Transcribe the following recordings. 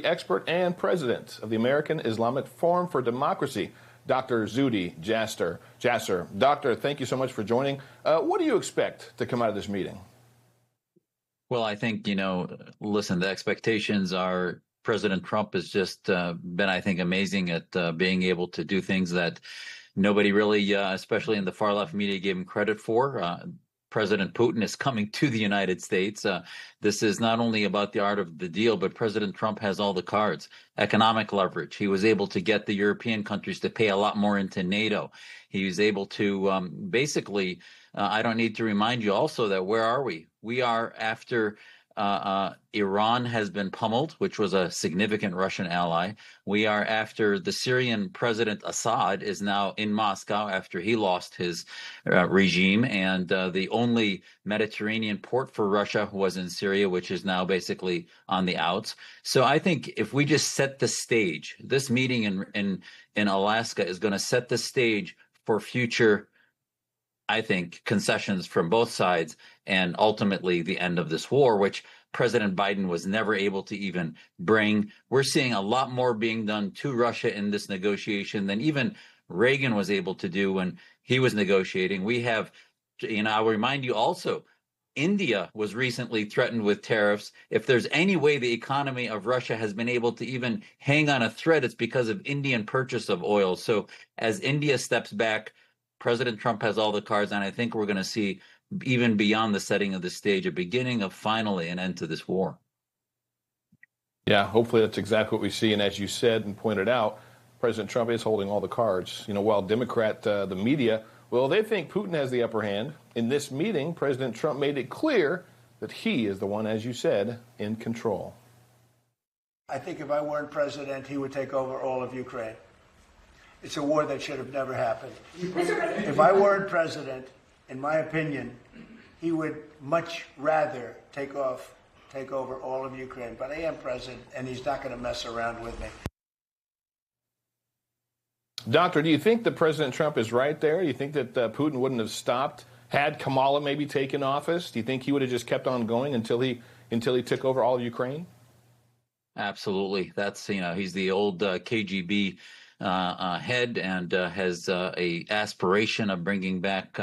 expert and president of the American Islamic Forum for Democracy, Dr. Zuhdi Jasser. Doctor, thank you so much for joining. What do you expect to come out of this meeting? Well, I think, listen, the expectations are President Trump has just been, I think, amazing at being able to do things that nobody really, especially in the far left media, gave him credit for. President Putin is coming to the United States. This is not only about the art of the deal, but President Trump has all the cards. Economic leverage. He was able to get the European countries to pay a lot more into NATO. He was able to basically, I don't need to remind you also that where are we? We are after Iran has been pummeled, which was a significant Russian ally. We are after the Syrian President Assad is now in Moscow after he lost his regime, and the only Mediterranean port for Russia was in Syria, which is now basically on the outs. So I think if we just set the stage, this meeting in Alaska is going to set the stage for future, I think, concessions from both sides and ultimately the end of this war, which President Biden was never able to even bring. We're seeing a lot more being done to Russia in this negotiation than even Reagan was able to do when he was negotiating. We have, I'll remind you also, India was recently threatened with tariffs. If there's any way the economy of Russia has been able to even hang on a thread, it's because of Indian purchase of oil. So as India steps back, President Trump has all the cards, and I think we're going to see, even beyond the setting of the stage, a beginning of finally an end to this war. Yeah, hopefully that's exactly what we see. And as you said and pointed out, President Trump is holding all the cards. While Democrat, the media, well, they think Putin has the upper hand. In this meeting, President Trump made it clear that he is the one, as you said, in control. I think if I weren't president, he would take over all of Ukraine. It's a war that should have never happened. If I weren't president, in my opinion, he would much rather take over all of Ukraine. But I am president, and he's not going to mess around with me. Doctor, do you think that President Trump is right there? Do you think that Putin wouldn't have stopped had Kamala maybe taken office? Do you think he would have just kept on going until he took over all of Ukraine? Absolutely. That's, he's the old KGB head and has a aspiration of bringing back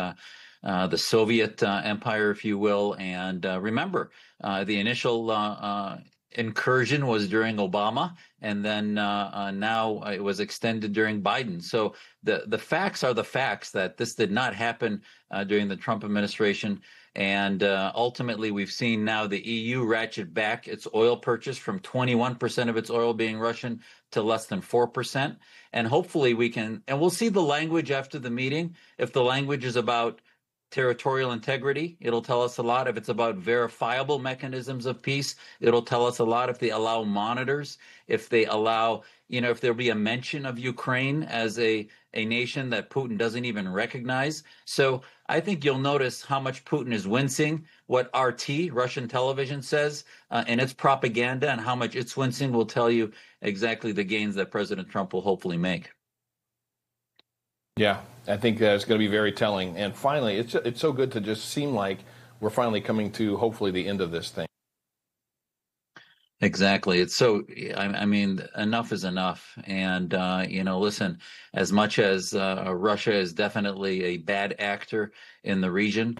the Soviet empire, if you will. And remember, the initial incursion was during Obama, and then now it was extended during Biden. So the facts are the facts that this did not happen during the Trump administration. And ultimately, we've seen now the EU ratchet back its oil purchase from 21% of its oil being Russian to less than 4%. And hopefully we'll see the language after the meeting. If the language is about territorial integrity, it'll tell us a lot. If it's about verifiable mechanisms of peace, it'll tell us a lot. If they allow monitors, if they allow, if there'll be a mention of Ukraine as a nation that Putin doesn't even recognize. So I think you'll notice how much Putin is wincing, what RT, Russian television, says in its propaganda, and how much it's wincing will tell you exactly the gains that President Trump will hopefully make. Yeah, I think it's going to be very telling. And finally, it's so good to just seem like we're finally coming to hopefully the end of this thing. Exactly. It's so, I mean, enough is enough. And, listen, as much as Russia is definitely a bad actor in the region,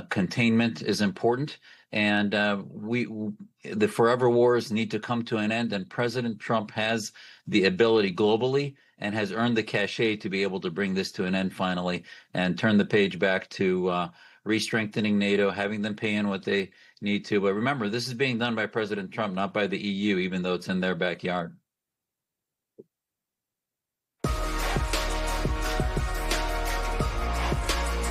containment is important. And the forever wars need to come to an end. And President Trump has the ability globally and has earned the cachet to be able to bring this to an end finally and turn the page back to re-strengthening NATO, having them pay in what they need to. But remember, this is being done by President Trump, not by the EU, even though it's in their backyard.